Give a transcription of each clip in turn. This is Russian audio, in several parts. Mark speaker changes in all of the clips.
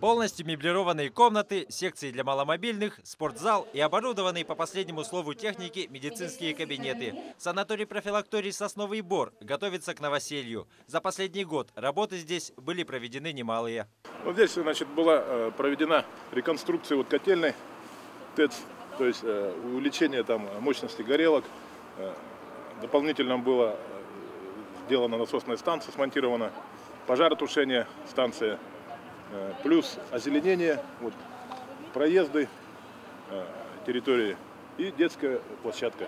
Speaker 1: Полностью меблированные комнаты, секции для маломобильных, спортзал и оборудованные по последнему слову техники медицинские кабинеты. Санаторий-профилакторий «Сосновый Бор» готовится к новоселью. За последний год работы здесь были проведены немалые.
Speaker 2: Вот здесь, значит, была проведена реконструкция котельной ТЭЦ, то есть увеличение там мощности горелок. Дополнительно была сделана насосная станция, смонтирована пожаротушение станция. Плюс озеленение, проезды, территории и детская площадка.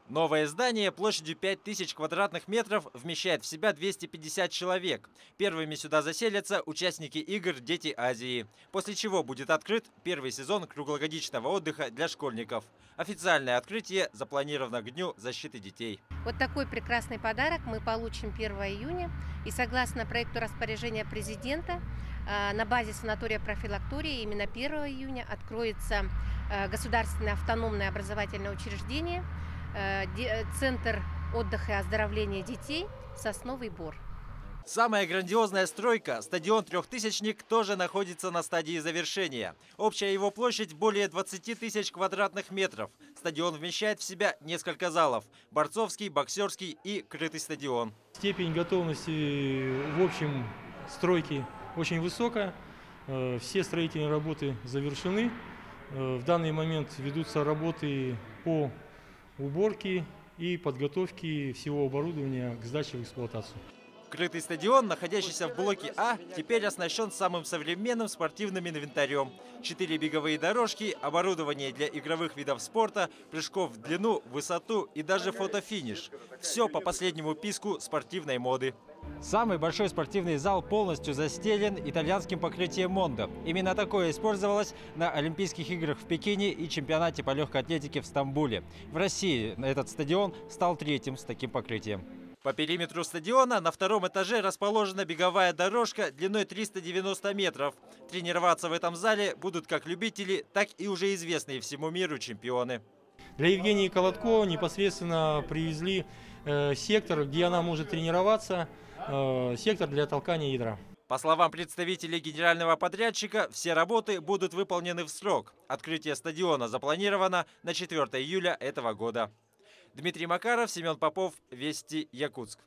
Speaker 1: Новое здание площадью 5000 квадратных метров вмещает в себя 250 человек. Первыми сюда заселятся участники игр «Дети Азии», после чего будет открыт первый сезон круглогодичного отдыха для школьников. Официальное открытие запланировано к Дню защиты детей.
Speaker 3: Вот такой прекрасный подарок мы получим 1 июня. И согласно проекту распоряжения президента, на базе санатория-профилактории именно 1 июня откроется государственное автономное образовательное учреждение, Центр отдыха и оздоровления детей «Сосновый Бор».
Speaker 1: Самая грандиозная стройка, стадион «Трехтысячник», тоже находится на стадии завершения. Общая его площадь более 20 тысяч квадратных метров. Стадион вмещает в себя несколько залов – борцовский, боксерский и крытый стадион.
Speaker 4: Степень готовности в общем стройки очень высокая. Все строительные работы завершены. В данный момент ведутся работы по уборке и подготовке всего оборудования к сдаче в эксплуатацию.
Speaker 1: Крытый стадион, находящийся в блоке А, теперь оснащен самым современным спортивным инвентарем. 4 беговые дорожки, оборудование для игровых видов спорта, прыжков в длину, высоту и даже фотофиниш. Все по последнему писку спортивной моды. Самый большой спортивный зал полностью застелен итальянским покрытием Мондо. Именно такое использовалось на Олимпийских играх в Пекине и чемпионате по легкой атлетике в Стамбуле. В России этот стадион стал третьим с таким покрытием. По периметру стадиона на втором этаже расположена беговая дорожка длиной 390 метров. Тренироваться в этом зале будут как любители, так и уже известные всему миру чемпионы.
Speaker 4: Для Евгении Колотко непосредственно привезли сектор, где она может тренироваться, сектор для толкания ядра.
Speaker 1: По словам представителей генерального подрядчика, все работы будут выполнены в срок. Открытие стадиона запланировано на 4 июля этого года. Дмитрий Макаров, Семен Попов, Вести, Якутск.